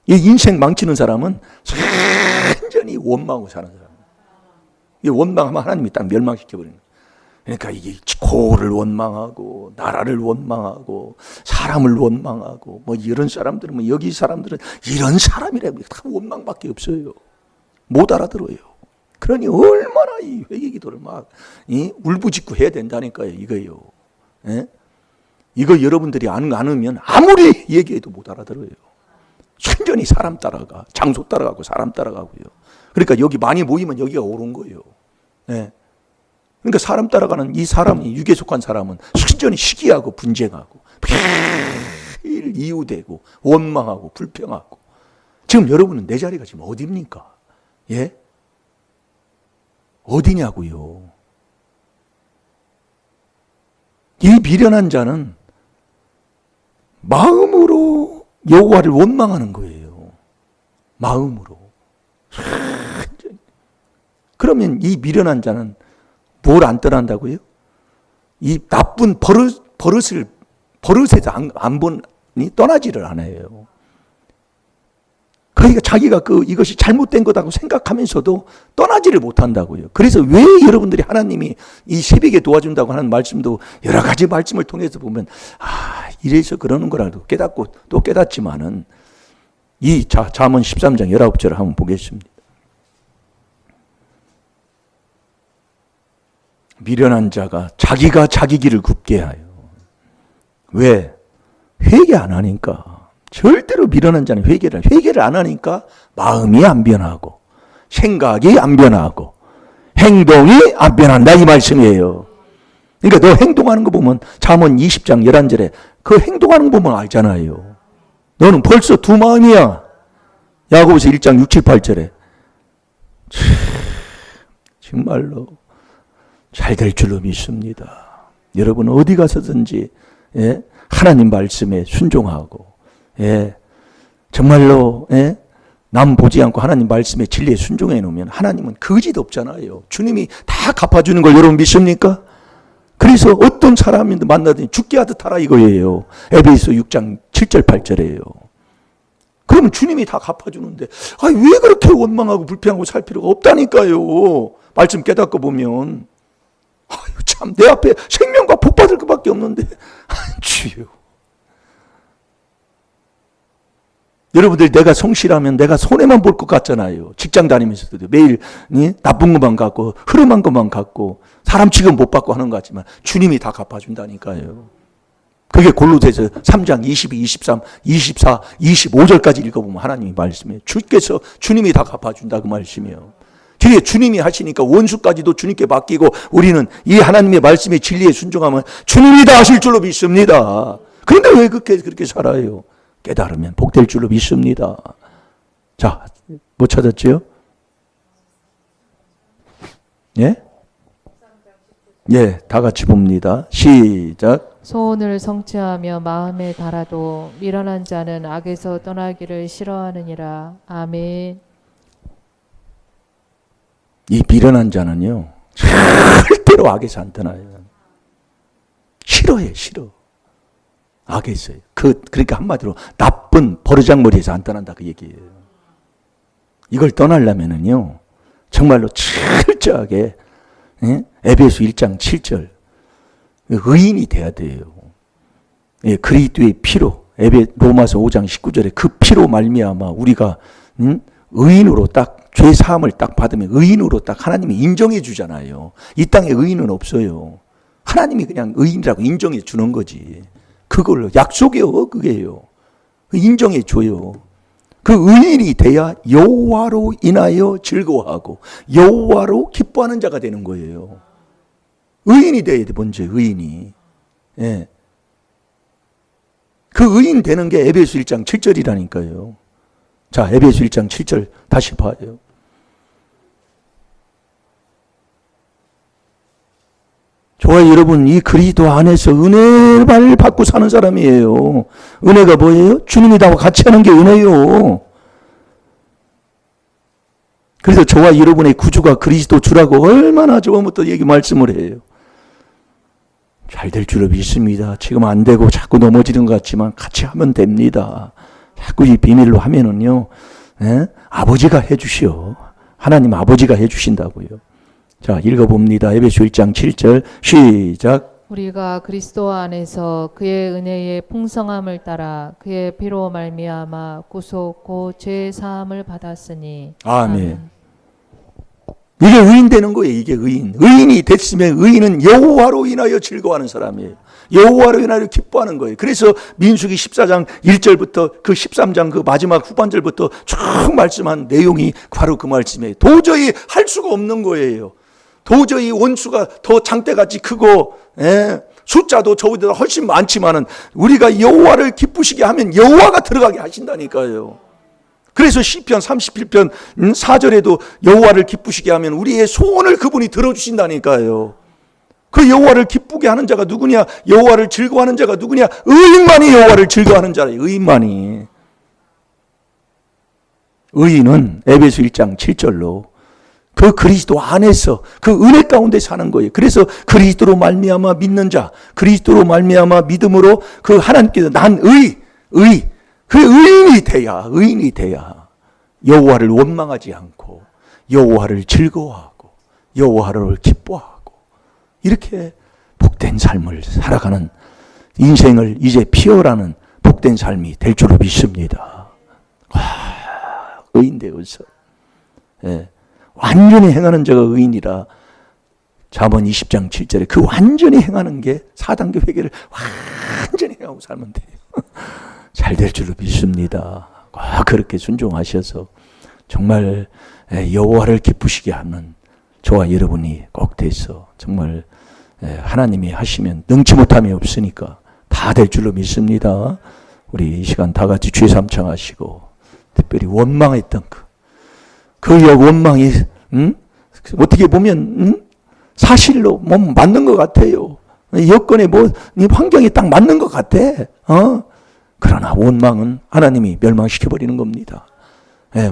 이 인생 망치는 사람은 완전히 원망하고 사는 사람. 이 원망하면 하나님이 딱 멸망시켜버리는 거예요. 그러니까 이게 고를 원망하고 나라를 원망하고 사람을 원망하고 뭐 이런 사람들은, 뭐 여기 사람들은 이런 사람이라고 다 원망밖에 없어요. 못 알아들어요. 그러니 얼마나 이 회개기도를 막 울부짖고 해야 된다니까요, 이거요. 예? 이거 여러분들이 안 하면 아무리 얘기해도 못 알아들어요. 순전히 사람 따라가, 장소 따라가고 사람 따라가고요. 그러니까 여기 많이 모이면 여기가 옳은 거예요. 예. 그러니까 사람 따라가는 이 사람이, 육에 속한 사람은 순전히 시기하고 분쟁하고 매일 이유되고 원망하고 불평하고. 지금 여러분은 내 자리가 지금 어디입니까? 예? 어디냐고요. 이 미련한 자는 마음으로 여호와를 원망하는 거예요. 마음으로. 그러면 이 미련한 자는 뭘 안 떠난다고요? 이 나쁜 버릇에서 안 보니 떠나지를 않아요. 그러니까 자기가 이것이 잘못된 거다고 생각하면서도 떠나지를 못한다고요. 그래서 왜 여러분들이 하나님이 이 새벽에 도와준다고 하는 말씀도 여러 가지 말씀을 통해서 보면, 이래서 그러는 거라도 깨닫고 또 깨닫지만은, 이 잠언 13장 19절을 한번 보겠습니다. 미련한 자가 자기가 자기 길을 굽게 하여. 왜? 회개 안 하니까. 절대로 미련한 자는 회개를 안 하니까 마음이 안 변하고 생각이 안 변하고 행동이 안 변한다, 이 말씀이에요. 그러니까 너 행동하는 거 보면 잠언 20장 11절에 그 행동하는 거 보면 알잖아요. 너는 벌써 두 마음이야. 야고보서 1장 6, 7, 8절에. 정말로 잘 될 줄로 믿습니다. 여러분 어디 가서든지 하나님 말씀에 순종하고, 정말로 남 보지 않고 하나님 말씀에 진리에 순종해 놓으면 하나님은 거짓 없잖아요. 주님이 다 갚아주는 걸 여러분 믿습니까? 그래서 어떤 사람인데 만나더니 죽게 하듯 하라, 이거예요. 에베소 6장 7절 8절이에요. 그러면 주님이 다 갚아주는데 왜 그렇게 원망하고 불평하고 살 필요가 없다니까요. 말씀 깨닫고 보면. 참, 내 앞에 생명과 복 받을 것밖에 없는데, 주여. 여러분들, 내가 성실하면 내가 손해만 볼 것 같잖아요. 직장 다니면서도 매일 나쁜 것만 갖고 흐름한 것만 갖고 사람 취급 못 받고 하는 것 같지만 주님이 다 갚아준다니까요. 그게 골로새서 3장 22, 23, 24, 25절까지 읽어보면 하나님이 말씀해요. 주께서 주님이 다 갚아준다, 그 말씀이에요. 그게 주님이 하시니까 원수까지도 주님께 맡기고 우리는 이 하나님의 말씀의 진리에 순종하면 주님이 다 하실 줄로 믿습니다. 그런데 왜 그렇게 살아요? 깨달으면 복될 줄로 믿습니다. 자, 못 찾았지요? 예? 예, 다 같이 봅니다. 시작. 소원을 성취하며 마음에 달아도 미련한 자는 악에서 떠나기를 싫어하느니라. 아멘. 이 미련한 자는요, 절대로 악에서 안 떠나요. 싫어해, 싫어. 악에서요. 그러니까 한마디로 나쁜 버르장머리에서 안 떠난다 그 얘기예요. 이걸 떠나려면은요, 정말로 철저하게, 에베소 1장 7절 의인이 돼야 돼요. 예, 그리스도의 피로, 로마서 5장 19절에 그 피로 말미암아 우리가 의인으로 딱 죄 사함을 딱 받으면 의인으로 딱 하나님이 인정해 주잖아요. 이 땅에 의인은 없어요. 하나님이 그냥 의인이라고 인정해 주는 거지. 그걸로 약속이요, 그게요. 인정해 줘요. 그 의인이 돼야 여호와로 인하여 즐거워하고 여호와로 기뻐하는 자가 되는 거예요. 의인이 돼야 돼, 먼저 의인이. 예. 그 의인 되는 게 에베소 1장 7절이라니까요. 자, 에베소 1장 7절 다시 봐요. 좋아요, 여러분. 이 그리스도 안에서 은혜를 받고 사는 사람이에요. 은혜가 뭐예요? 주님이 나와 같이 하는 게 은혜요. 그래서 저와 여러분의 구주가 그리스도 주라고 얼마나 처음부터 말씀을 해요. 잘 될 줄로 믿습니다. 지금 안 되고 자꾸 넘어지는 것 같지만 같이 하면 됩니다. 자꾸 이 비밀로 하면은요, 아버지가 해주시오. 하나님 아버지가 해주신다고요. 자, 읽어봅니다. 에베소 1장 7절 시작. 우리가 그리스도 안에서 그의 은혜의 풍성함을 따라 그의 피로 말미암아 구속 곧 죄 사함을 받았으니. 아멘. 이게 의인 되는 거예요. 이게 의인. 의인이 됐으면 의인은 여호와로 인하여 즐거워하는 사람이에요. 여호와로 인하여 기뻐하는 거예요. 그래서 민수기 14장 1절부터 그 13장 그 마지막 후반절부터 쭉 말씀한 내용이 바로 그 말씀이에요. 도저히 할 수가 없는 거예요. 도저히 원수가 더 장대같이 크고, 숫자도 저보다 훨씬 많지만은 우리가 여호와를 기쁘시게 하면 여호와가 들어가게 하신다니까요. 그래서 시편 37편 4절에도 여호와를 기쁘시게 하면 우리의 소원을 그분이 들어주신다니까요. 그 여호와를 기쁘게 하는 자가 누구냐? 여호와를 즐거워하는 자가 누구냐? 의인만이 여호와를 즐거워하는 자예요. 의인만이. 의인은 에베소 1장 7절로 그 그리스도 안에서 그 은혜 가운데 사는 거예요. 그래서 그리스도로 말미암아 믿는 자, 그리스도로 말미암아 믿음으로 그 하나님께서 난 그 의인이 돼야 여호와를 원망하지 않고 여호와를 즐거워하고 여호와를 기뻐하고 이렇게 복된 삶을 살아가는 인생을 이제 피어라는 복된 삶이 될 줄로 믿습니다. 의인 되어서. 예. 완전히 행하는 자가 의인이라 잠언 20장 7절에 그 완전히 행하는 게 4단계 회개를 완전히 행하고 살면 돼요. 잘 될 줄로 믿습니다. 그렇게 순종하셔서 정말 여호와를 기쁘시게 하는 저와 여러분이 꼭 돼서 정말 하나님이 하시면 능치 못함이 없으니까 다 될 줄로 믿습니다. 우리 이 시간 다 같이 주의 삼창하시고 특별히 원망했던 그 원망이 어떻게 보면 사실로 맞는 것 같아요. 여건에 환경이 딱 맞는 것 같아. 그러나 원망은 하나님이 멸망시켜버리는 겁니다.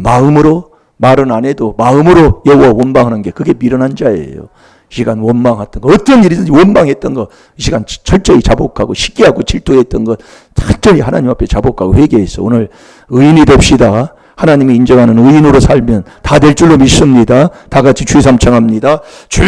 마음으로 말은 안 해도 마음으로 여호와 원망하는 게 그게 미련한 자예요. 이 시간 원망했던 거, 어떤 일이든지 원망했던 거, 이 시간 철저히 자복하고 시기하고 질투했던 거 철저히 하나님 앞에 자복하고 회개해서 오늘 의인이 됩시다. 하나님이 인정하는 의인으로 살면 다 될 줄로 믿습니다. 다 같이 주의 삼창합니다. 주여!